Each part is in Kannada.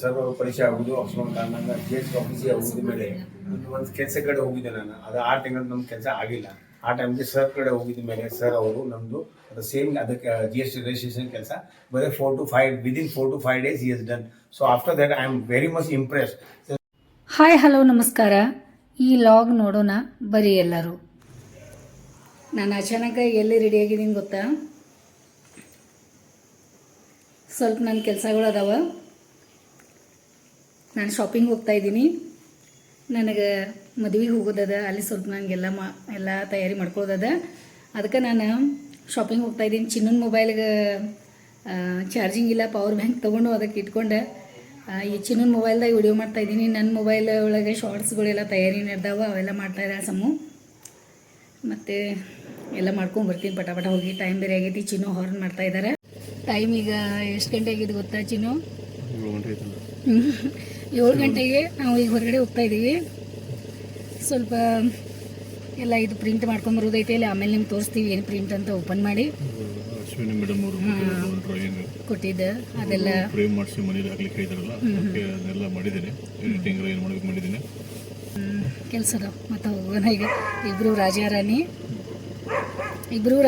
ಸರ್ ಅವರು ಪರಿಚಯ ಆಗೋದು ನನ್ನ ಜಿ ಎಸ್ ಆಫೀಸಿಗೆ ಹೋಗಿದ ಮೇಲೆ ಒಂದು ಕೆಲಸ ಕಡೆ ಹೋಗಿದ್ದೆ ನಾನು. ಅದು 6 ತಿಂಗಳು ನಮ್ಮ ಕೆಲಸ ಆಗಿಲ್ಲ. ಆ ಟೈಮ್ಗೆ ಸರ್ ಕಡೆ ಹೋಗಿದ ಮೇಲೆ ಸರ್ ಅವರು ನಮ್ಮದು ಅದು ಸೇಮ್ ಅದಕ್ಕೆ ಜಿ ಎಸ್ ಟಿ ರಿಜಿಸ್ಟ್ರೇಷನ್ ಕೆಲಸ ಬರೀ 4 to 5 within 4 to 5 days he has done. So after that I am very much impressed. Hi hello ನಮಸ್ಕಾರ. ಈ ಲಾಗ್ ನೋಡೋಣ ಬರೀ ಎಲ್ಲರೂ. ನಾನು ಅಚಾನಕ ಎಲ್ಲಿ ರೆಡಿಯಾಗಿದ್ದೀನಿ ಗೊತ್ತಾ? ಸ್ವಲ್ಪ ನನ್ನ ಕೆಲಸಗಳು ಅದಾವ. ನಾನು ಶಾಪಿಂಗ್ ಹೋಗ್ತಾ ಇದ್ದೀನಿ. ನನಗೆ ಮದುವೆಗೆ ಹೋಗೋದದ. ಅಲ್ಲಿ ಸ್ವಲ್ಪ ನನಗೆಲ್ಲ ಎಲ್ಲ ತಯಾರಿ ಮಾಡ್ಕೊಳ್ಳೋದದ. ಅದಕ್ಕೆ ನಾನು ಶಾಪಿಂಗ್ ಹೋಗ್ತಾ ಇದ್ದೀನಿ. ಚಿನ್ನನ ಮೊಬೈಲ್ಗೆ ಚಾರ್ಜಿಂಗ್ ಇಲ್ಲ, ಪವರ್ ಬ್ಯಾಂಕ್ ತೊಗೊಂಡು ಅದಕ್ಕೆ ಇಟ್ಕೊಂಡೆ ಈ ಚಿನ್ನನ ಮೊಬೈಲ್ದಾಗ ವಿಡಿಯೋ ಮಾಡ್ತಾಯಿದ್ದೀನಿ. ನನ್ನ ಮೊಬೈಲ್ ಒಳಗೆ ಶಾರ್ಟ್ಸ್ಗಳೆಲ್ಲ ತಯಾರಿ ನಡೆದಾವ, ಅವೆಲ್ಲ ಮಾಡ್ತಾಯಿದ್ದಾರೆ ಸಮ್ಮು. ಮತ್ತು ಎಲ್ಲ ಮಾಡ್ಕೊಂಬರ್ತೀನಿ ಪಟ ಹೋಗಿ. ಟೈಮ್ ಬೇರೆ ಆಗೈತಿ. ಚಿನ್ನು ಹಾರ್ನ್ ಮಾಡ್ತಾಯಿದ್ದಾರೆ. ಟೈಮ್ ಈಗ ಎಷ್ಟು ಗಂಟೆ ಆಗಿದೆ ಗೊತ್ತಾ ಚಿನ್ನು? 7 ಗಂಟೆಗೆ ನಾವು ಈಗ ಹೊರಗಡೆ ಹೋಗ್ತಾ ಇದ್ದೀವಿ. ಸ್ವಲ್ಪ ಎಲ್ಲ ಇದು ಪ್ರಿಂಟ್ ಮಾಡ್ಕೊಂಬರೋದೈತೆ. ಇಲ್ಲಿ ಆಮೇಲೆ ನಿಮ್ಗೆ ತೋರಿಸ್ತೀವಿ ಏನು ಪ್ರಿಂಟ್ ಅಂತ ಓಪನ್ ಮಾಡಿ ಕೊಟ್ಟಿದ್ದೆ. ಅದೆಲ್ಲ ಫ್ರೇಮ್ ಮಾಡಿಸಿ ಮನೇಲಿ ಹಾಕ್ಲಿಕ್ಕೆ ಇದ್ದಾರಲ್ಲ, ಅದೆಲ್ಲ ಮಾಡಿದ್ದೇನೆ. ಎಡಿಟಿಂಗ್ ಏನು ಮಾಡಬೇಕು ಮಾಡಿದ್ದೇನೆ. ಕೆಲಸದ ಮತ್ತು ಹೋಗೋಣ ಈಗ. ಇಬ್ಬರು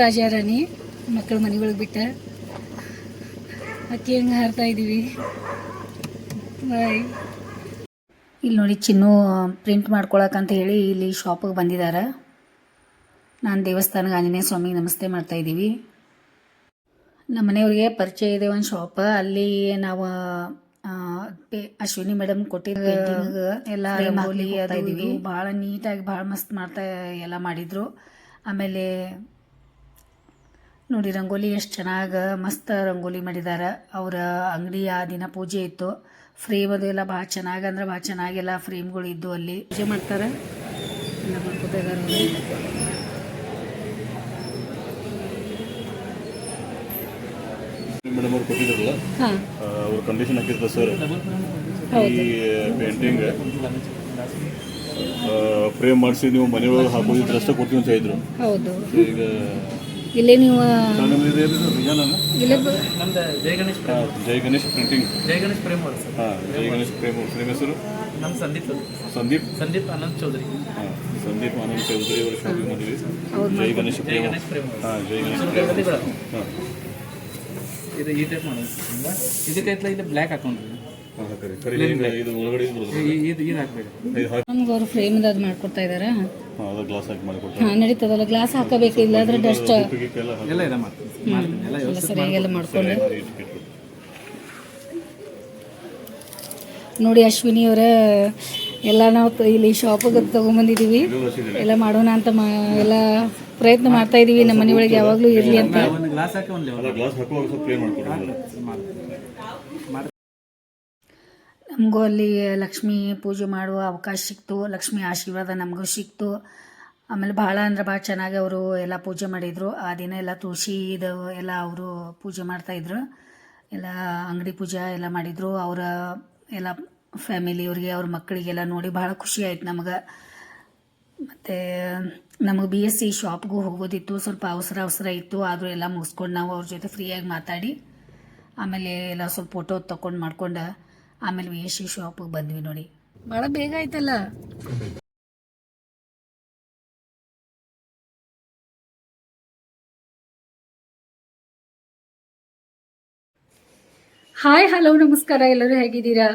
ರಾಜಾರಾಣಿ ಮಕ್ಕಳು ಮನೆಗಳಿಗೆ ಬಿಟ್ಟ ಅಕ್ಕಿ ಹಂಗೆ ಹಾರ್ತಾ ಇದ್ದೀವಿ. ಬಾಯ್. ಇಲ್ಲಿ ನೋಡಿ ಚಿನ್ನು ಪ್ರಿಂಟ್ ಮಾಡ್ಕೊಳಕ್ಕಂತ ಹೇಳಿ ಇಲ್ಲಿ ಶಾಪಿಗೆ ಬಂದಿದ್ದಾರೆ. ನಾನು ದೇವಸ್ಥಾನಕ್ಕೆ ಆಂಜನೇಯ ಸ್ವಾಮಿಗೆ ನಮಸ್ತೆ ಮಾಡ್ತಾಯಿದ್ದೀವಿ. ನಮ್ಮ ಮನೆಯವ್ರಿಗೆ ಪರಿಚಯ ಇದೆ ಒಂದು ಶಾಪ್. ಅಲ್ಲಿ ನಾವು ಅಶ್ವಿನಿ ಮೇಡಮ್ ಕೊಟ್ಟಿದ್ದ ಎಲ್ಲ ರಂಗೋಲಿ ಅದು ಭಾಳ ನೀಟಾಗಿ ಭಾಳ ಮಸ್ತ್ ಮಾಡ್ತಾ ಎಲ್ಲ ಮಾಡಿದರು. ಆಮೇಲೆ ನೋಡಿ ರಂಗೋಲಿ ಎಷ್ಟು ಚೆನ್ನಾಗಿ ಮಸ್ತ್ ರಂಗೋಲಿ ಮಾಡಿದ್ದಾರೆ. ಅವರ ಅಂಗಡಿ ಆ ದಿನ ಪೂಜೆ ಇತ್ತು. ಫ್ರೇಮ್ ಅದು ಎಲ್ಲ ಭಾಳ ಚೆನ್ನಾಗಿ ಅಂದ್ರೆ ಭಾಳ ಚೆನ್ನಾಗೆಲ್ಲ ಫ್ರೇಮ್ಗಳು ಇದ್ದು ಅಲ್ಲಿ ಪೂಜೆ ಮಾಡ್ತಾರೆ. ಎಲ್ಲ ಮಾಡ್ಕೋತಾ ಇದ್ದಾರೆ. ಮೇಡಮ್ ಅವ್ರು ಕೊಟ್ಟಿದ್ದಾರಲ್ಲ, ಅವ್ರ ಕಂಡೀಷನ್ ಹಾಕಿದ್ರು ಸರ್. ಈ ಪೇಂಟಿಂಗ್ ಫ್ರೇಮ್ ಮಾಡಿಸಿ ನೀವು ಮನೆಯೊಳಗೆ ಹಾಕೋದಿದ್ರೆ ಅಷ್ಟೇ ಕೊಡ್ತೀವಿ ಅಂತ ಹೇಳಿದ್ರು. ಹೌದು. ಈಗ ಇಲ್ಲೇ ನೀವು ಜೈ ಗಣೇಶ್ ಪ್ರಿಂಟಿಂಗ್, ಜೈ ಗಣೇಶ್ ಪ್ರೇಮ್ ಅವರು ಸರ್. ಜೈ ಗಣೇಶ್ ಪ್ರೇಮ್ ಹೆಸರು ನಮ್ಮ ಸಂದೀಪ್ ಆನಂದ್ ಚೌಧರಿ. ಸಂದೀಪ್ ಆನಂದ್ ಚೌಧರಿ ಅವರು ಶಾಪಿಂಗ್ ಮಾಡಿದ್ವಿ. ಜೈ ಗಣೇಶ್ ಪ್ರೇಮ್. ಜೈ ಗಣೇಶ್ ಪ್ರೇಮ್. ಇದು ಈ ಟೈಪ್ ಮಾಡೋದು. ಇದಕ್ಕೆ ಇಲ್ಲಿ ಬ್ಲ್ಯಾಕ್ ಹಾಕೊಂಡ್ರಿ ಇದು ಒಳಗಡೆ ಇದು ಹಾಕ್ಬೇಕು. ನಮ್ಗೆ ಅವರು ಫ್ರೇಮ್ ಅದು ಮಾಡ್ಕೊಡ್ತಾ ಇದ್ದಾರೆ. ಗ್ಲಾಸ್ ಹಾಕಿ ಮಾಡಿಕೊಡ್ತಾರೆ. ಹಾಂ ನಡೀತದಲ್ಲ. ಗ್ಲಾಸ್ ಹಾಕಬೇಕು, ಇಲ್ಲಾಂದ್ರೆ ಡಸ್ಟ್ ಎಲ್ಲ ಇದೆ ಮಾಡ್ತೀನಿ ಎಲ್ಲ ಸರಿಯಾಗೆಲ್ಲ ಮಾಡ್ಕೊಂಡು. ನೋಡಿ ಅಶ್ವಿನಿ ಅವರ ಎಲ್ಲ ನಾವು ಇಲ್ಲಿ ಶಾಪಿಗೆ ತೊಗೊಂಬಂದಿದ್ದೀವಿ. ಎಲ್ಲ ಮಾಡೋಣ ಅಂತ ಎಲ್ಲ ಪ್ರಯತ್ನ ಮಾಡ್ತಾ ಇದ್ದೀವಿ. ನಮ್ಮ ಮನೆಯೊಳಗೆ ಯಾವಾಗಲೂ ಇರಲಿ ಅಂತ. ಗ್ಲಾಸ್ ಹಾಕಿ ನಮಗೂ ಅಲ್ಲಿ ಲಕ್ಷ್ಮೀ ಪೂಜೆ ಮಾಡುವ ಅವಕಾಶ ಸಿಕ್ತು. ಲಕ್ಷ್ಮೀ ಆಶೀರ್ವಾದ ನಮಗೂ ಸಿಕ್ತು. ಆಮೇಲೆ ಭಾಳ ಅಂದ್ರೆ ಭಾಳ ಚೆನ್ನಾಗಿ ಅವರು ಎಲ್ಲ ಪೂಜೆ ಮಾಡಿದರು. ಆ ದಿನ ಎಲ್ಲ ತುಳಸಿದು ಎಲ್ಲ ಅವರು ಪೂಜೆ ಮಾಡ್ತಾಯಿದ್ರು. ಎಲ್ಲ ಅಂಗಡಿ ಪೂಜೆ ಎಲ್ಲ ಮಾಡಿದರು. ಅವರ ಎಲ್ಲ ಫ್ಯಾಮಿಲಿಯವ್ರಿಗೆ ಅವ್ರ ಮಕ್ಕಳಿಗೆಲ್ಲ ನೋಡಿ ಭಾಳ ಖುಷಿ ಆಯ್ತು ನಮಗೆ. ಮತ್ತು ನಮಗೆ BSc ಶಾಪ್ಗೂ ಹೋಗೋದಿತ್ತು. ಸ್ವಲ್ಪ ಅವಸರ ಇತ್ತು. ಆದರೂ ಎಲ್ಲ ಮುಗಿಸ್ಕೊಂಡು ನಾವು ಅವ್ರ ಜೊತೆ ಫ್ರೀಯಾಗಿ ಮಾತಾಡಿ ಆಮೇಲೆ ಎಲ್ಲ ಸ್ವಲ್ಪ ಫೋಟೋ ತೊಗೊಂಡು ಮಾಡ್ಕೊಂಡು ಆಮೇಲೆ BSc ಶಾಪಿಗೆ ಬಂದ್ವಿ. ನೋಡಿ ಭಾಳ ಬೇಗ ಆಯ್ತಲ್ಲ. ಹಾಯ್ ಹಲೋ ನಮಸ್ಕಾರ. ಎಲ್ಲರೂ ಹೇಗಿದ್ದೀರಾ?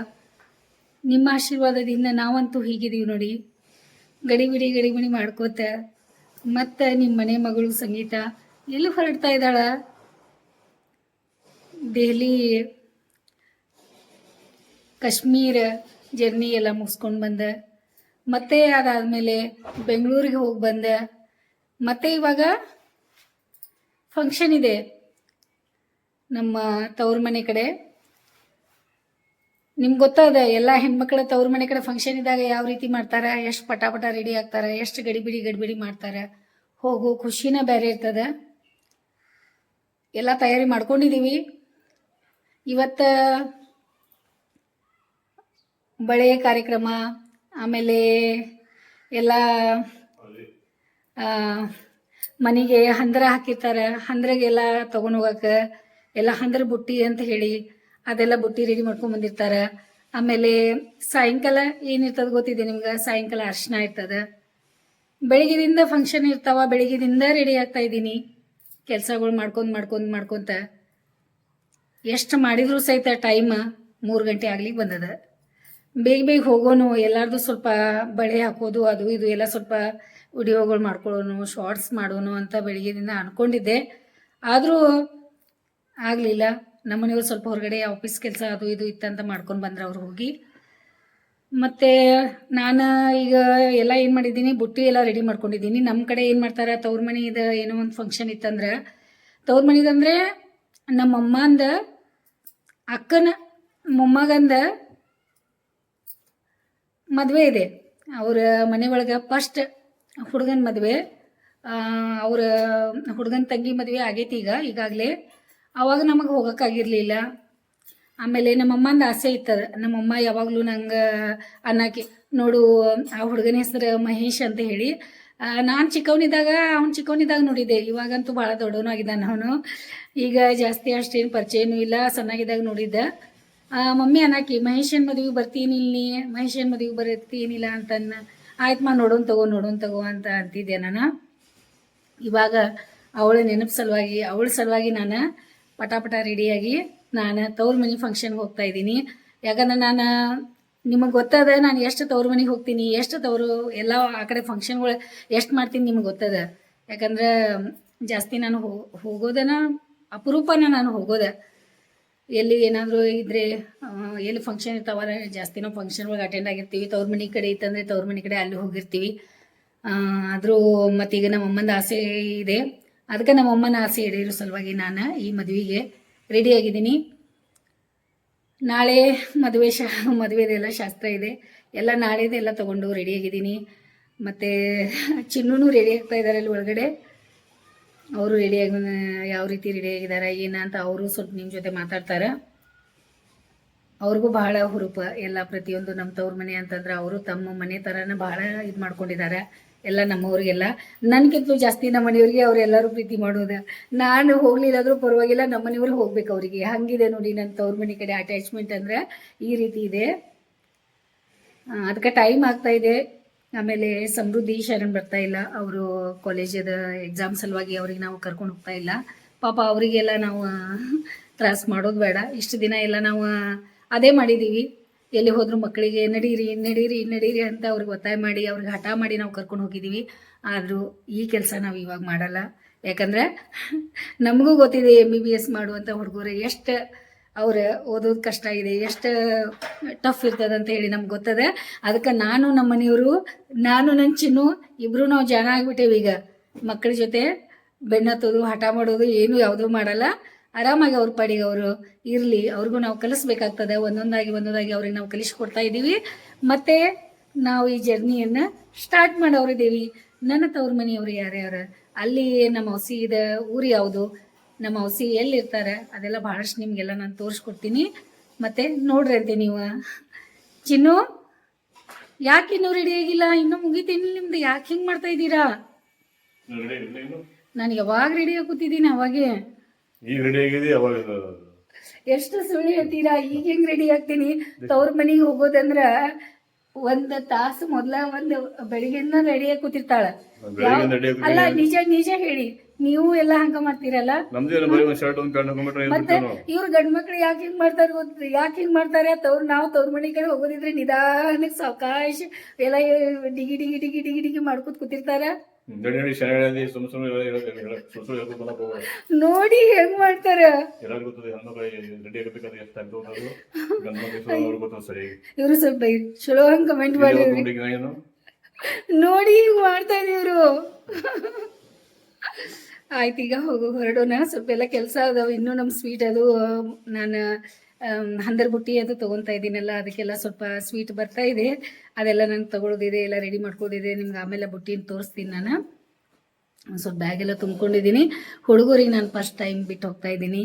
ನಿಮ್ಮ ಆಶೀರ್ವಾದದಿಂದ ನಾವಂತೂ ಹೀಗಿದ್ದೀವಿ ನೋಡಿ. ಗಡಿಬಿಡಿ ಮಾಡ್ಕೋತ. ಮತ್ತು ನಿಮ್ಮ ಮನೆ ಮಗಳು ಸಂಗೀತ ಎಲ್ಲಿ ಹೊರಡ್ತಾ ಇದ್ದಾಳ? ದೆಹಲಿ ಕಾಶ್ಮೀರ ಜರ್ನಿ ಎಲ್ಲ ಮುಗಿಸ್ಕೊಂಡು ಬಂದೆ. ಮತ್ತೆ ಅದಾದಮೇಲೆ ಬೆಂಗಳೂರಿಗೆ ಹೋಗಿ ಬಂದೆ. ಮತ್ತು ಇವಾಗ ಫಂಕ್ಷನ್ ಇದೆ ನಮ್ಮ ತವ್ರ ಮನೆ ಕಡೆ. ನಿಮ್ಗೆ ಗೊತ್ತಾದ ಎಲ್ಲ ಹೆಣ್ಮಕ್ಳ ತವ್ರ ಮನೆ ಕಡೆ ಫಂಕ್ಷನ್ ಇದ್ದಾಗ ಯಾವ ರೀತಿ ಮಾಡ್ತಾರೆ, ಎಷ್ಟು ಪಟ ರೆಡಿ ಆಗ್ತಾರೆ, ಎಷ್ಟು ಗಡಿಬಿಡಿ ಮಾಡ್ತಾರೆ. ಹೋಗು ಖುಷಿನ ಬೇರೆ ಇರ್ತದೆ. ಎಲ್ಲ ತಯಾರಿ ಮಾಡ್ಕೊಂಡಿದ್ದೀವಿ. ಇವತ್ತು ಬಳೆ ಕಾರ್ಯಕ್ರಮ, ಆಮೇಲೆ ಎಲ್ಲ ಮನೆಗೆ ಹಂದರ ಹಾಕಿರ್ತಾರೆ. ಹಂದ್ರಾಗೆಲ್ಲ ತೊಗೊಂಡು ಹೋಗಕ್ಕೆ ಎಲ್ಲ ಹಂದ್ರ ಬುಟ್ಟಿ ಅಂತ ಹೇಳಿ ಅದೆಲ್ಲ ಬುಟ್ಟಿ ರೆಡಿ ಮಾಡ್ಕೊಂಡು ಬಂದಿರ್ತಾರೆ. ಆಮೇಲೆ ಸಾಯಂಕಾಲ ಏನಿರ್ತದೆ ಗೊತ್ತಿದೆ ನಿಮ್ಗೆ, ಸಾಯಂಕಾಲ ಅರ್ಶಿನ ಇರ್ತದೆ. ಬೆಳಿಗ್ಗೆದಿಂದ ಫಂಕ್ಷನ್ ಇರ್ತಾವ, ಬೆಳಿಗ್ಗೆದಿಂದ ರೆಡಿ ಆಗ್ತಾ ಇದ್ದೀನಿ ಕೆಲಸಗಳು ಮಾಡ್ಕೊಂತ ಎಷ್ಟು ಮಾಡಿದ್ರು ಸಹಿತ ಟೈಮ್ 3 ಗಂಟೆ ಆಗ್ಲಿಕ್ಕೆ ಬಂದದ. ಬೇಗ ಹೋಗೋನು, ಎಲ್ಲಾರ್ದು ಸ್ವಲ್ಪ ಬಳೆ ಹಾಕೋದು ಅದು ಇದು ಎಲ್ಲ ಸ್ವಲ್ಪ ವಿಡಿಯೋಗಳು ಮಾಡ್ಕೊಳ್ಳೋನು, ಶಾರ್ಟ್ಸ್ ಮಾಡೋನು ಅಂತ ಬೆಳಿಗ್ಗೆದಿಂದ ಅನ್ಕೊಂಡಿದ್ದೆ. ಆದರೂ ಆಗಲಿಲ್ಲ. ನಮ್ಮನೆಯವ್ರು ಸ್ವಲ್ಪ ಹೊರಗಡೆ ಆಫೀಸ್ ಕೆಲಸ ಅದು ಇದು ಇತ್ತಂತ ಮಾಡ್ಕೊಂಡು ಬಂದ್ರೆ ಅವ್ರು ಹೋಗಿ. ಮತ್ತು ನಾನು ಈಗ ಎಲ್ಲ ಏನು ಮಾಡಿದ್ದೀನಿ, ಬುಟ್ಟಿ ಎಲ್ಲ ರೆಡಿ ಮಾಡ್ಕೊಂಡಿದ್ದೀನಿ. ನಮ್ಮ ಕಡೆ ಏನು ಮಾಡ್ತಾರೆ, ತವ್ರ ಮನೆದು ಏನೋ ಒಂದು ಫಂಕ್ಷನ್ ಇತ್ತಂದ್ರೆ, ತವ್ರ ಮನೆದಂದರೆ ನಮ್ಮ ಅಮ್ಮಂದ ಅಕ್ಕನ ಮೊಮ್ಮಗಂದ ಮದುವೆ ಇದೆ. ಅವ್ರ ಮನೆ ಒಳಗೆ ಫಸ್ಟ್ ಹುಡುಗನ ಮದುವೆ, ಅವ್ರ ಹುಡುಗನ ತಂಗಿ ಮದುವೆ ಆಗೈತಿ ಈಗಾಗಲೇ. ಆವಾಗ ನಮಗೆ ಹೋಗೋಕ್ಕಾಗಿರಲಿಲ್ಲ. ಆಮೇಲೆ ನಮ್ಮಮ್ಮಂದು ಆಸೆ ಇತ್ತದ, ನಮ್ಮಮ್ಮ ಯಾವಾಗಲೂ ನಂಗೆ ಅನ್ನಕ್ಕೆ ನೋಡು ಆ ಹುಡುಗನ ಹೆಸರು ಮಹೇಶ್ ಅಂತ ಹೇಳಿ. ನಾನು ಚಿಕ್ಕವನಿದ್ದಾಗ ನೋಡಿದ್ದೆ. ಇವಾಗಂತೂ ಭಾಳ ದೊಡ್ಡವನು ಆಗಿದ್ದಾನೆ ಅವನು. ಈಗ ಜಾಸ್ತಿ ಅಷ್ಟೇನು ಪರಿಚಯನೂ ಇಲ್ಲ, ಸಣ್ಣಾಗಿದ್ದಾಗ ನೋಡಿದ್ದೆ. ಮಮ್ಮಿ ಅನ್ನಕ್ಕೆ ಮಹೇಶನ ಮದುವೆಗೆ ಬರ್ತೀನಿಲ್ಲಿ, ಮಹೇಶನ ಮದುವೆಗೆ ಬರ್ತೀನಿಲ್ಲ ಅಂತನ್ನ. ಆಯ್ತು ನೋಡೋಣ ತಗೋ ಅಂತ ಅಂತಿದ್ದೆ ನಾನು. ಇವಾಗ ಅವಳ ನೆನಪು ಸಲುವಾಗಿ, ಅವಳ ಸಲುವಾಗಿ ನಾನು ಪಟಾಪಟ ರೆಡಿಯಾಗಿ ನಾನು ತವ್ರ ಮನೆ ಫಂಕ್ಷನ್ಗೆ ಹೋಗ್ತಾ ಇದ್ದೀನಿ. ಯಾಕಂದ್ರೆ ನಾನು ನಿಮಗೆ ಗೊತ್ತದ ನಾನು ಎಷ್ಟು ತವ್ರ ಮನೆಗೆ ಹೋಗ್ತೀನಿ, ಎಷ್ಟು ತವರು ಎಲ್ಲ ಆ ಕಡೆ ಫಂಕ್ಷನ್ಗಳು ಎಷ್ಟು ಮಾಡ್ತೀನಿ ನಿಮಗೆ ಗೊತ್ತದ. ಯಾಕಂದ್ರೆ ಜಾಸ್ತಿ ನಾನು ಹೋಗೋದನ ಅಪರೂಪನ ನಾನು ಹೋಗೋದ. ಎಲ್ಲಿ ಏನಾದರೂ ಇದ್ದರೆ, ಎಲ್ಲಿ ಫಂಕ್ಷನ್ ಇರ್ತಾವಲ್ಲ ಜಾಸ್ತಿ ನಾವು ಫಂಕ್ಷನ್ಗಳಿಗೆ ಅಟೆಂಡ್ ಆಗಿರ್ತೀವಿ. ತವ್ರ ಮನೆ ಕಡೆ ಇತ್ತಂದರೆ ತವ್ರ ಮನೆ ಕಡೆ ಅಲ್ಲಿ ಹೋಗಿರ್ತೀವಿ. ಆದರೂ ಮತ್ತೀಗ ನಮ್ಮ ಅಮ್ಮನ ಆಸೆ ಇದೆ, ಅದಕ್ಕೆ ನಮ್ಮ ಅಮ್ಮನ ಆಸೆ ಈಡೇರೋ ಸಲುವಾಗಿ ನಾನು ಈ ಮದುವೆಗೆ ರೆಡಿಯಾಗಿದ್ದೀನಿ. ನಾಳೆ ಮದುವೆದೆಲ್ಲ ಶಾಸ್ತ್ರ ಇದೆ, ಎಲ್ಲ ನಾಳೆದೆಲ್ಲ ತೊಗೊಂಡು ರೆಡಿಯಾಗಿದ್ದೀನಿ. ಮತ್ತು ಚಿನ್ನೂ ರೆಡಿ ಆಗ್ತಾ ಇದ್ದಾರೆ ಅಲ್ಲಿ ಒಳಗಡೆ. ಅವರು ರೆಡಿಯಾಗಿ ಯಾವ ರೀತಿ ರೆಡಿಯಾಗಿದ್ದಾರೆ ಏನಂತ ಅವರು ಸ್ವಲ್ಪ ನಿಮ್ಮ ಜೊತೆ ಮಾತಾಡ್ತಾರೆ. ಅವ್ರಿಗೂ ಬಹಳ ಹುರುಪ ಎಲ್ಲ ಪ್ರತಿಯೊಂದು. ನಮ್ಮ ತವ್ರ ಮನೆ ಅಂತಂದ್ರೆ ಅವರು ತಮ್ಮ ಮನೆ ಥರನೇ ಭಾಳ ಇದು ಮಾಡ್ಕೊಂಡಿದ್ದಾರೆ. ಎಲ್ಲ ನಮ್ಮವ್ರಿಗೆಲ್ಲ ನನಗಿಂತಲೂ ಜಾಸ್ತಿ ನಮ್ಮ ಮನೆಯವ್ರಿಗೆ ಅವರೆಲ್ಲರೂ ಪ್ರೀತಿ ಮಾಡೋದು. ನಾನು ಹೋಗಲಿಲ್ಲಾದರೂ ಪರವಾಗಿಲ್ಲ, ನಮ್ಮ ಮನೆಯವ್ರಿಗೆ ಹೋಗ್ಬೇಕು ಅವರಿಗೆ. ಹಾಗಿದೆ ನೋಡಿ ನನ್ನ ತವ್ರ ಮನೆ ಕಡೆ ಅಟ್ಯಾಚ್ಮೆಂಟ್ ಅಂದರೆ ಈ ರೀತಿ ಇದೆ. ಅದಕ್ಕೆ ಟೈಮ್ ಆಗ್ತಾಯಿದೆ. ಆಮೇಲೆ ಸಮೃದ್ಧಿ ಶರಣ್ ಬರ್ತಾ ಇಲ್ಲ, ಅವರು ಕಾಲೇಜದ ಎಕ್ಸಾಮ್ ಸಲುವಾಗಿ ಅವ್ರಿಗೆ ನಾವು ಕರ್ಕೊಂಡು ಹೋಗ್ತಾ ಇಲ್ಲ. ಪಾಪ ಅವರಿಗೆಲ್ಲ ನಾವು ತ್ರಾಸ ಮಾಡೋದು ಬೇಡ. ಇಷ್ಟು ದಿನ ಎಲ್ಲ ನಾವು ಅದೇ ಮಾಡಿದ್ದೀವಿ. ಎಲ್ಲಿ ಹೋದ್ರು ಮಕ್ಕಳಿಗೆ ನಡೀರಿ ಅಂತ ಅವ್ರಿಗೆ ಒತ್ತಾಯ ಮಾಡಿ, ಅವ್ರಿಗೆ ಹಠ ಮಾಡಿ ನಾವು ಕರ್ಕೊಂಡು ಹೋಗಿದ್ದೀವಿ. ಆದರೂ ಈ ಕೆಲಸ ನಾವು ಇವಾಗ ಮಾಡಲ್ಲ. ಯಾಕಂದರೆ ನಮಗೂ ಗೊತ್ತಿದೆ MBBS ಮಾಡುವಂಥ ಹುಡುಗರು ಎಷ್ಟು ಅವ್ರು ಓದೋದು ಕಷ್ಟ ಇದೆ, ಎಷ್ಟು ಟಫ್ ಇರ್ತದೆ ಅಂತ ಹೇಳಿ ನಮ್ಗೆ ಗೊತ್ತದೆ. ಅದಕ್ಕೆ ನಾನು ನಮ್ಮ ಮನೆಯವರು, ನಾನು ನನ್ನ ಚಿನ್ನು ಇಬ್ಬರು ನಾವು ಜನ ಆಗಿಬಿಟ್ಟೇವೆ. ಈಗ ಮಕ್ಕಳ ಜೊತೆ ಬೆನ್ನತ್ತೋದು ಹಠ ಮಾಡೋದು ಏನೂ ಯಾವುದೂ ಮಾಡಲ್ಲ. ಆರಾಮಾಗಿ ಅವ್ರ ಪಾಡಿಗೆ ಅವರು ಇರಲಿ. ಅವ್ರಿಗೂ ನಾವು ಕಲಿಸ್ಬೇಕಾಗ್ತದೆ. ಒಂದೊಂದಾಗಿ ಅವ್ರಿಗೆ ನಾವು ಕಲಿಸ್ಕೊಡ್ತಾ ಇದ್ದೀವಿ. ಮತ್ತು ನಾವು ಈ ಜರ್ನಿಯನ್ನು ಸ್ಟಾರ್ಟ್ ಮಾಡೋರಿದ್ದೀವಿ. ನನ್ನ ತವ್ರ ಮನೆಯವರು ಯಾರ್ಯಾರು, ಅಲ್ಲಿ ನಮ್ಮ ಔಸಿದ ಊರು ಯಾವುದು, ನಮ್ಮ ಔಸಿ ಎಲ್ಲಿರ್ತಾರೆ, ಅದೆಲ್ಲ ಭಾಳಷ್ಟು ನಿಮಗೆಲ್ಲ ನಾನು ತೋರಿಸ್ಕೊಡ್ತೀನಿ. ಮತ್ತು ನೋಡ್ರಿ ಅಂತೆ ನೀವು. ಚಿನ್ನು ಯಾಕೆ ಇನ್ನೂ ರೆಡಿ ಆಗಿಲ್ಲ? ಇನ್ನೂ ಮುಗಿತೀನಿ ನಿಮ್ದು, ಯಾಕೆ ಹಿಂಗೆ ಮಾಡ್ತಾ ಇದ್ದೀರಾ? ನಾನು ಯಾವಾಗ ರೆಡಿ ಕೂತಿದ್ದೀನಿ ಅವಾಗೆ. ಈಗ ರೆಡಿ ಆಗಿದೆ ಅವಾಗ. ಎಷ್ಟು ಸುಳ್ಳು ಹೇಳ್ತೀರಾ? ಈಗ ಹೆಂಗ್ ರೆಡಿ ಆಗ್ತೀನಿ? ತವ್ರ ಮನೆಗೆ ಹೋಗೋದಂದ್ರ 1 ತಾಸು ಮೊದ್ಲ ಬೆಳಿಗ್ಗೆಯಿಂದ ರೆಡಿಯಾಗಿ ಕೂತಿರ್ತಾಳ. ಅಲ್ಲ ನಿಜ ಹೇಳಿ, ನೀವು ಎಲ್ಲ ಹಂಗ ಮಾಡ್ತೀರಲ್ಲ. ಮತ್ತೆ ಇವ್ರ ಗಂಡ್ ಮಕ್ಳು ಯಾಕೆ ಹಿಂಗ್ ಮಾಡ್ತಾರ ಗೊತ್ತ? ಯಾಕೆ ಹಿಂಗ್ ಮಾಡ್ತಾರೆ? ನಾವು ತವ್ರ ಮನೆ ಕಡೆ ಹೋಗೋದಿದ್ರೆ ನಿಧಾನಕ್ಕೆ ಸಾವಕಾಶ ಎಲ್ಲ ಡಿಗಿ ಮಾಡ್ಕೊತ ಕೂತಿರ್ತಾರ. ನೋಡಿ ಹೆಂಗ್ ಮಾಡ್ತಾರ. ಇವ್ರು ಸ್ವಲ್ಪ ಚಲೋ ಹಂಗ ಕಮೆಂಟ್ ಮಾಡಿ ನೋಡಿ ಹಿಂಗ್ ಮಾಡ್ತಾ ಇದ್ರು. ಆಯ್ತು, ಈಗ ಹೊರಡೋಣ. ಸ್ವಲ್ಪ ಎಲ್ಲ ಕೆಲಸ ಅದಾವ ಇನ್ನೂ. ನಮ್ಮ ಸ್ವೀಟ್ ಅದು ನಾನು ಹಂದರ್ ಬುಟ್ಟಿ ಅದು ತೊಗೊತಾ ಇದ್ದೀನಲ್ಲ, ಅದಕ್ಕೆಲ್ಲ ಸ್ವಲ್ಪ ಸ್ವೀಟ್ ಬರ್ತಾ ಇದೆ. ಅದೆಲ್ಲ ನಂಗೆ ತೊಗೊಳೋದಿದೆ, ಎಲ್ಲ ರೆಡಿ ಮಾಡ್ಕೊಂಡಿದೆ. ನಿಮ್ಗೆ ಆಮೇಲೆ ಬುಟ್ಟಿನ ತೋರಿಸ್ತೀನಿ. ನಾನು ಸ್ವಲ್ಪ ಬ್ಯಾಗೆಲ್ಲ ತುಂಬ್ಕೊಂಡಿದ್ದೀನಿ. ಹುಡುಗರಿಗೆ ನಾನು ಫಸ್ಟ್ ಟೈಮ್ ಬಿಟ್ಟು ಹೋಗ್ತಾ ಇದ್ದೀನಿ.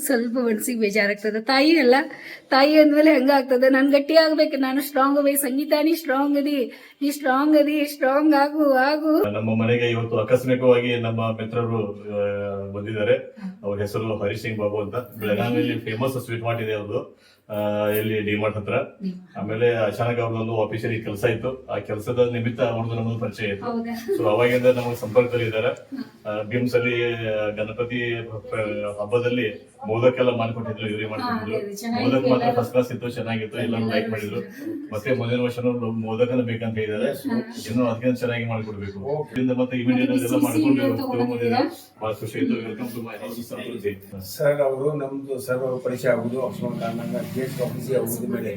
ಸ್ವಲ್ಪ ಮನ್ಸಿಗೆ ಬೇಜಾರಾಗ್ತದೆ. ತಾಯಿ ಅಂದಮೇಲೆ ಹೆಂಗಾಗ್ತದೆ? ನಾನು ಗಟ್ಟಿ ಆಗ್ಬೇಕು, ನಾನು ಸ್ಟ್ರಾಂಗ್ ಆಗ್ಬೇಕು. ಸಂಗೀತ ನೀ ಸ್ಟ್ರಾಂಗ್ ಅದಿ, ಸ್ಟ್ರಾಂಗ್ ಆಗು. ನಮ್ಮ ಮನೆಗೆ ಇವತ್ತು ಆಕಸ್ಮಿಕವಾಗಿ ನಮ್ಮ ಮಿತ್ರರು ಬಂದಿದ್ದಾರೆ. ಅವ್ರ ಹೆಸರು ಹರೀಶ್ ಸಿಂಗ್ ಬಾಬು ಅಂತ. ಬೆಳಗಾವಿಯಲ್ಲಿ ಫೇಮಸ್ ಸ್ವೀಟ್ ಮಾರ್ಟ್ ಇದೆ ಅವ್ರದ್ದು. ಎಲ್ಲಿ ಡಿಮಾರ್ಟ್ ಹತ್ರ. ಆಮೇಲೆ ಅಚಾನಕ್ ಅವ್ರದೊಂದು ಆಫೀಸಲ್ಲಿ ಕೆಲಸ ಇತ್ತು, ಆ ಕೆಲಸದ ನಿಮಿತ್ತ ಅವ್ರದ್ದು ನಮ್ಮದು ಪರಿಚಯ ಇತ್ತು. ಸೊ ಅವಾಗಿಂದ ನಮಗೆ ಸಂಪರ್ಕದಲ್ಲಿ ಇದ್ದಾರೆ. ಬಿಮ್ಸ್ ಅಲ್ಲಿ ಗಣಪತಿ ಹಬ್ಬದಲ್ಲಿ ಮೋದಕ್ ಎಲ್ಲ ಮಾಡ್ಕೊಟ್ಟಿದ್ರು, ಇವರೇ ಮಾಡ್ಕೊಟ್ಟಿದ್ರು. ಮೋದಕ್ ಮಾತ್ರ ಫಸ್ಟ್ ಕ್ಲಾಸ್ ಇತ್ತು, ಚೆನ್ನಾಗಿತ್ತು, ಎಲ್ಲರೂ ಲೈಕ್ ಮಾಡಿದ್ರು. ಮತ್ತೆ ಮುಂದಿನ ವರ್ಷನೂ ಮೋದಕನ ಬೇಕಂತ ಹೇಳಿದ್ದಾರೆ. ಇನ್ನು ಅದಕ್ಕಿಂತ ಚೆನ್ನಾಗಿ ಮಾಡ್ಕೊಡ್ಬೇಕು. ಇದರಿಂದ ಮತ್ತೆ ಇಮಿಡಿಯೇಟ್ ಎಲ್ಲ ಮಾಡ್ಕೊಂಡು ತಗೊಂಡ್ಬಂದಿದ್ದಾರೆ. ಬಹಳ ಖುಷಿ ಆಯ್ತು. ವೆಲ್ಕಮ್ ಟು ಮೈ ಹೌಸ್ ಸಂತೃಪ್ತಿ. ಸರ್ ಅವರು ನಮ್ದು ಸರ್ ಅವ್ರ ಪರಿಚಯ ಆಗುದು ನಂಗೆ ಜಿ.ಎಸ್.ಟಿ ಆಫೀಸಿಗೆ ಹೋಗಿದ ಮೇಲೆ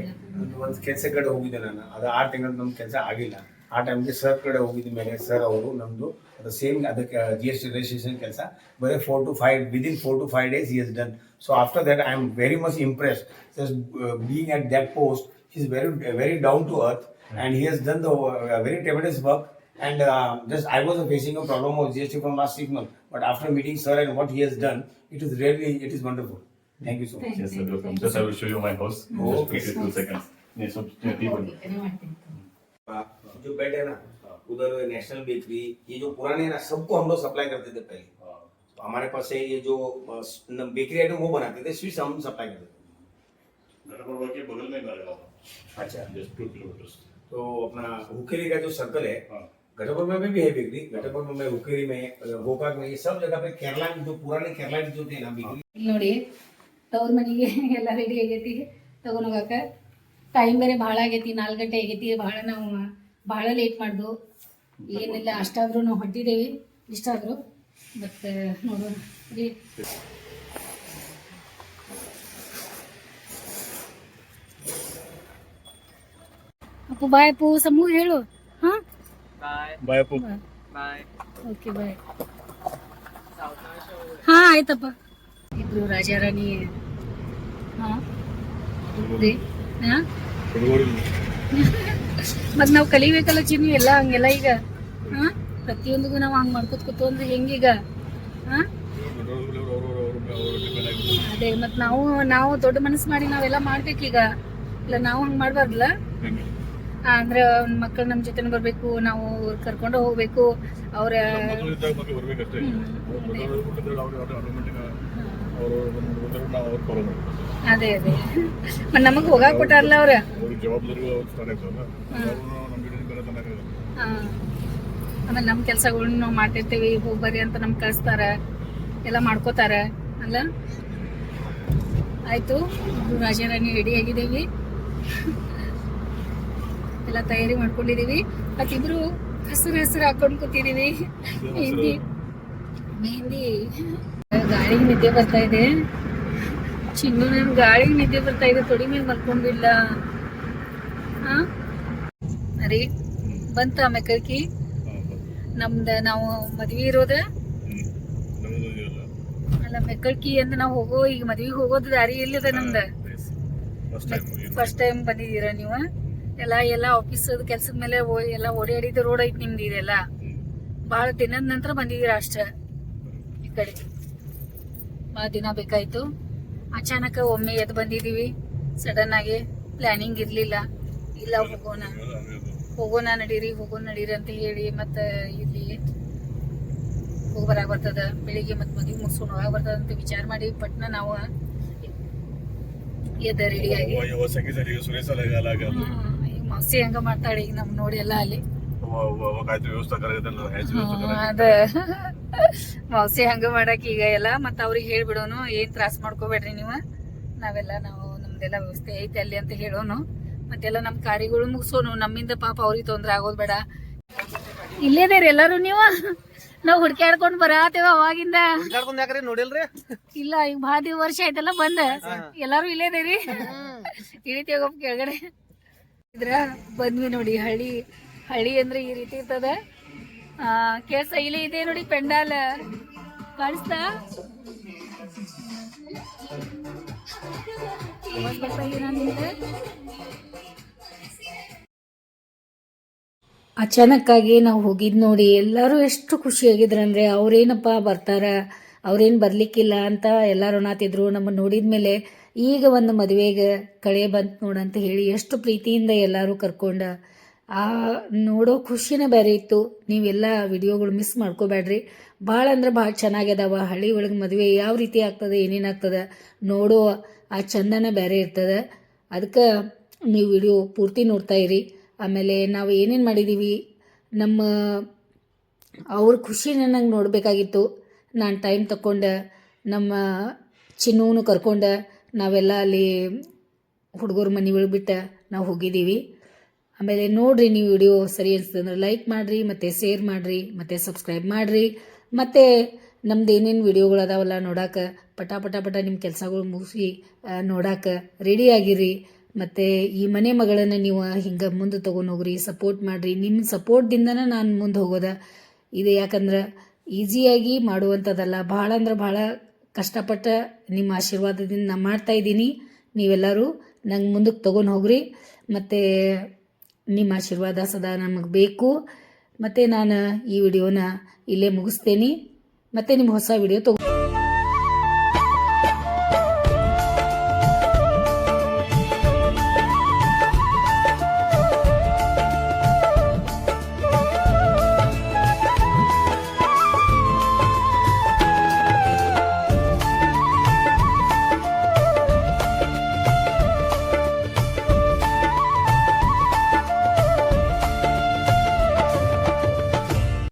ಒಂದು ಕೆಲಸ ಕಡೆ ಹೋಗಿದ್ದೆ ನಾನು. ಅದು 6 ತಿಂಗಳು ನಮ್ಮ ಕೆಲಸ ಆಗಿಲ್ಲ. ಆ ಟೈಮ್ಗೆ ಸರ್ ಕಡೆ ಹೋಗಿದ ಮೇಲೆ ಸರ್ ಅವರು ನಮ್ದು ಅದು ಸೇಮ್ ಅದಕ್ಕೆ GST ರಿಜಿಸ್ಟ್ರೇಷನ್ ಕೆಲಸ ಬರೀ 4 to 5 within 4 to 5 days he has done. So after that I am very much impressed. Just being at that post, he is very down to earth and he has done the very tremendous work. And just I was facing a problem of GST from last 6 months, but after meeting sir and what he has done, it is wonderful. Thank you so much. Yes, sir, welcome. Just I will show you my house. Okay. Just 2 seconds. Yes, so tea bani. जो बेड है ना उधर नेशनल बेकरी, ये जो पुराने है ना सबको हम लोग सप्लाई करते थे पहले. तो हमारे पास से ये जो बेकरी आइटम वो बनाते थे, स्वीट्स हम सप्लाई करते थे. गढ़बड़वा के बगल में घर है. अच्छा, Just 2 kilometers. तो अपना हुकेरी का जो सर्कल है, हाँ. गढ़बड़ में भी है बेकरी. गढ़बड़ में, हुकेरी में, गोकाक में, ये सब जगह पे केरला जो पुराने केरला जो थे ना बेकरी. ಇಲ್ಲಿ ನೋಡಿ ತವ್ರ ಮನೆಗೆ ಎಲ್ಲ ರೆಡಿ ಆಗೈತಿ ತಗೊಂಡ್ ಹೋಗಾಕ. ಟೈಮ್ ಬೇರೆ ಭಾಳ ಆಗೈತಿ, 4 ಗಂಟೆ ಆಗೈತಿ. ನಾವು ಭಾಳ ಲೇಟ್ ಮಾಡ್ದು. ಏನಿಲ್ಲ, ಅಷ್ಟಾದ್ರೂ ನಾವು ಹೊಟ್ಟಿದ್ದೇವೆ, ಇಷ್ಟಾದ್ರು. ಬಟ್ ನೋಡೋಣ ರೀ. ಅಪ್ಪು ಬಾಯ್, ಅಪ್ಪು ಸಮೂಹ ಹೇಳು. ಹಾಂ, Bye, Appu. Okay bye. ಹಾಂ ಆಯ್ತಪ್ಪ. ಇಬ್ರು ರಾಜಾರಾಣಿ. ಹಾಂ ಹಾಂ, ಮತ್ ನಾವ್ ಕಲಿಬೇಕಲ್ಲ ಚಿನ್ನು ಎಲ್ಲ ಹಂಗೆಲ್ಲ ಈಗ. ಹಾ, ಪ್ರತಿಯೊಂದಿಗೂ ನಾವು ಹಂಗ್ ಮಾಡ್ಕೊತ ಅಂದ್ರೆ ಹೆಂಗೀಗ? ಹಾ, ಅದೇ ಮತ್ ನಾವು ದೊಡ್ಡ ಮನಸ್ಸು ಮಾಡಿ ನಾವೆಲ್ಲ ಮಾಡ್ಬೇಕೀಗ. ಇಲ್ಲ ನಾವು ಹಂಗ್ ಮಾಡ್ಬಾರ್ದಲ್ಲ. ಅಂದ್ರೆ ಮಕ್ಕಳು ನಮ್ ಜೊತೆ ಬರ್ಬೇಕು, ನಾವು ಕರ್ಕೊಂಡು ಹೋಗ್ಬೇಕು. ಅವ್ರ ಅದೇ ಮತ್ ನಮಗ್ ಹೋಗಾಕ್ ಕೊಟ್ಟಾರಲ್ಲ ಅವ್ರ. ಆಮೇಲೆ ನಮ್ ಕೆಲ್ಸಗಳನ್ನ ನಾವ್ ಮಾಡ್ತಿರ್ತೀವಿ, ಹೋಗ್ಬರ್ರಿ ಅಂತ ನಮ್ ಕಳಿಸ್ತಾರ, ಎಲ್ಲ ಮಾಡ್ಕೋತಾರ ಅಲ್ಲ. ಆಯ್ತು, ರಾಜಾರಾಣಿ ರೆಡಿ ಆಗಿದ್ದೀವಿ, ಎಲ್ಲ ತಯಾರಿ ಮಾಡ್ಕೊಂಡಿದೀವಿ. ಮತ್ತಿಬ್ರು ಹೆಸರು ಹಾಕೊಂಡ್ ಕೂತಿದೀವಿ. ಮೆಹಂದಿ ಗಾಳಿಗೆ ನಿದ್ದೆ ಬರ್ತಾ ಇದೆ. ಚಿನ್ನು ನನ್ ಗಾಳಿಗೆ ನಿದ್ದೆ ಬರ್ತಾ ಇದೆ, ತೊಡಿ ಮೇಲೆ ಮಲ್ಕೊಂಡಿಲ್ಲ. ಹಾ ರೀ, ಬಂತ ಮೆಕ್ಕಳ್ಕಿ ನಾವು ಮದ್ವಿ ಇರೋದ ಅಲ್ಲ. ಮೆಕ್ಕಳ್ಕಿ ಅಂತ ನಾವು ಈಗ ಮದ್ವಿಗೆ ಹೋಗೋದು ದಾರಿ ಎಲ್ಲಿದೆ ನಮ್ದ? ಫಸ್ಟ್ ಟೈಮ್ ಬಂದಿದ್ದೀರಾ ನೀವು? ಎಲ್ಲ ಆಫೀಸ್ ಕೆಲ್ಸದ ಮೇಲೆ ಎಲ್ಲ ಓಡಾಡಿದ ರೋಡ್ ಐತಿ ನಿಮ್ದು. ಇದೆಲ್ಲ ಬಹಳ ದಿನದ ನಂತರ ಬಂದಿದ್ದೀರಾ ಅಷ್ಟ. ಈ ಕಡೆ ಬಹಳ ದಿನ ಬೇಕಾಯ್ತು. ಅಚಾನಕ ಒಮ್ಮೆ ಎದ್ದು ಬಂದಿದೀವಿ, ಸಡನ್ ಆಗಿ. ಪ್ಲಾನಿಂಗ್ ಇರ್ಲಿಲ್ಲ. ಇಲ್ಲ ಹೋಗೋಣ ನಡೀರಿ ಅಂತ ಹೇಳಿ ಮತ್ತ ಇಲ್ಲಿ ಹೋಗ್ಬರಾಗ ಬರ್ತದ. ಬೆಳಿಗ್ಗೆ ಮತ್ ಮದ್ವಿ ಮುಗಿಸ್ಕೊಂಡು ಹೋಗಾಗ ಬರ್ತದ ಅಂತ ವಿಚಾರ ಮಾಡಿ ಪಟ್ನ ನಾವು ಎದ್ದ ರೆಡಿಯಾಗಿ. ಮೌಸಿ ಹಂಗ ಮಾಡ್ತಾಳೆ ಈಗ ನಮ್ ನೋಡಿ ಎಲ್ಲ ಅಲ್ಲಿ. ಅದ ಮೌಸಿ ಹಂಗ ಮಾಡಕ್ ಈಗ ಎಲ್ಲ ಮತ್ತ ಅವ್ರಿಗೆ ಹೇಳ್ಬಿಡೋನು, ಏನ್ ತ್ರಾಸ ಮಾಡ್ಕೋಬೇಡ್ರಿ ನೀವು, ನಾವು ನಮ್ದೆಲ್ಲ ವ್ಯವಸ್ಥೆ ಐತೆ ಅಲ್ಲಿ ಅಂತ ಹೇಳೋನು. ಮತ್ತೆಲ್ಲ ನಮ್ ಕಾರ್ಯಗಳು ಮುಗಿಸೋನು. ನಮ್ಮಿಂದ ಪಾಪ ಅವ್ರಿಗೆ ತೊಂದ್ರೆ ಆಗೋದ್ ಬೇಡ. ಇಲ್ಲೇದೇರಿ ಎಲ್ಲಾರು ನೀವು? ನಾವ್ ಹುಡ್ಕ್ಯಾಡ್ಕೊಂಡ್ ಬರಾತೇವ ಅವಾಗಿಂದ. ನೋಡಿಲ್ರಿ? ಇಲ್ಲ, ಈಗ ಭಾಳ ವರ್ಷ ಆಯ್ತಲ್ಲ ಬಂದ. ಎಲ್ಲಾರು ಇಲ್ಲೇದೇರಿ? ಇಳಿತೇವ ಕೆಳಗಡೆ ಇದ್ರ ಬಂದ್ವಿ ನೋಡಿ. ಹಳ್ಳಿ ಅಂದ್ರೆ ಈ ರೀತಿ ಇರ್ತದ. ಕೆಲ್ಸ ಇಲ್ಲಿ ಇದೆ ನೋಡಿ, ಪೆಂಡಾಲ್ ಕಾಣಿಸ್ತಾ? ಅಚಾನಕ್ಕಾಗಿ ನಾವು ಹೋಗಿದ್ ನೋಡಿ ಎಲ್ಲರೂ ಎಷ್ಟು ಖುಷಿಯಾಗಿದ್ರಂದ್ರೆ, ಅವ್ರೇನಪ್ಪ ಬರ್ತಾರ, ಅವ್ರೇನು ಬರ್ಲಿಕ್ಕಿಲ್ಲ ಅಂತ ಎಲ್ಲರೂ ನಾತಿದ್ರು. ನಮ್ಮನ್ನು ನೋಡಿದ್ಮೇಲೆ ಈಗ ಒಂದು ಮದುವೆಗೆ ಕಳೆ ಬಂತು ನೋಡಂತ ಹೇಳಿ ಎಷ್ಟು ಪ್ರೀತಿಯಿಂದ ಎಲ್ಲರೂ ಕರ್ಕೊಂಡ ನೋಡೋ ಖುಷಿನೇ ಬೇರೆ ಇತ್ತು. ನೀವೆಲ್ಲ ವಿಡಿಯೋಗಳು ಮಿಸ್ ಮಾಡ್ಕೋಬೇಡ್ರಿ. ಭಾಳ ಅಂದ್ರೆ ಭಾಳ ಚೆನ್ನಾಗ್ಯದಾವ. ಹಳ್ಳಿ ಒಳಗೆ ಮದುವೆ ಯಾವ ರೀತಿ ಆಗ್ತದೆ, ಏನೇನಾಗ್ತದೆ ನೋಡೋ ಆ ಚಂದನ ಬೇರೆ ಇರ್ತದೆ. ಅದಕ್ಕೆ ನೀವು ವಿಡಿಯೋ ಪೂರ್ತಿ ನೋಡ್ತಾ ಇರಿ. ಆಮೇಲೆ ನಾವು ಏನೇನು ಮಾಡಿದ್ದೀವಿ, ನಮ್ಮ ಅವ್ರ ಖುಷಿನ ನಂಗೆ ನೋಡಬೇಕಾಗಿತ್ತು. ನಾನು ಟೈಮ್ ತಗೊಂಡು ನಮ್ಮ ಚಿನ್ನೂನು ಕರ್ಕೊಂಡು ನಾವೆಲ್ಲ ಅಲ್ಲಿ ಹುಡುಗರ ಮನೆ ಬಿಟ್ಟು ನಾವು ಹೋಗಿದ್ದೀವಿ. ಆಮೇಲೆ ನೋಡಿರಿ, ನೀವು ವಿಡಿಯೋ ಸರಿ ಅನಿಸ್ತಂದ್ರೆ ಲೈಕ್ ಮಾಡಿರಿ, ಮತ್ತು ಶೇರ್ ಮಾಡಿರಿ, ಮತ್ತು ಸಬ್ಸ್ಕ್ರೈಬ್ ಮಾಡಿರಿ. ಮತ್ತು ನಮ್ದು ಏನೇನು ವಿಡಿಯೋಗಳು ಅದಾವಲ್ಲ ನೋಡೋಕೆ ಪಟ ಪಟ ಪಟ ನಿಮ್ಮ ಕೆಲಸಗಳು ಮುಗಿಸಿ ನೋಡೋಕೆ ರೆಡಿ ಆಗಿರಿ. ಮತ್ತು ಈ ಮನೆ ಮಗಳನ್ನು ನೀವು ಹಿಂಗೆ ಮುಂದೆ ತೊಗೊಂಡು ಹೋಗ್ರಿ, ಸಪೋರ್ಟ್ ಮಾಡಿರಿ. ನಿಮ್ಮ ಸಪೋರ್ಟ್ದಿಂದನೇ ನಾನು ಮುಂದೆ ಹೋಗೋದ ಇದು. ಯಾಕಂದ್ರೆ ಈಸಿಯಾಗಿ ಮಾಡುವಂಥದ್ದಲ್ಲ, ಭಾಳ ಅಂದ್ರೆ ಭಾಳ ಕಷ್ಟಪಟ್ಟು ನಿಮ್ಮ ಆಶೀರ್ವಾದದಿಂದ ನಾನು ಮಾಡ್ತಾಯಿದ್ದೀನಿ. ನೀವೆಲ್ಲರೂ ನಂಗೆ ಮುಂದಕ್ಕೆ ತೊಗೊಂಡು ಹೋಗ್ರಿ. ಮತ್ತು ನಿಮ್ಮ ಆಶೀರ್ವಾದ ಸದಾ ನಮಗೆ ಬೇಕು. ಮತ್ತು ನಾನು ಈ ವಿಡಿಯೋನ ಇಲ್ಲೇ ಮುಗಿಸ್ತೇನೆ. ಮತ್ತು ನಿಮ್ಮ ಹೊಸ ವಿಡಿಯೋ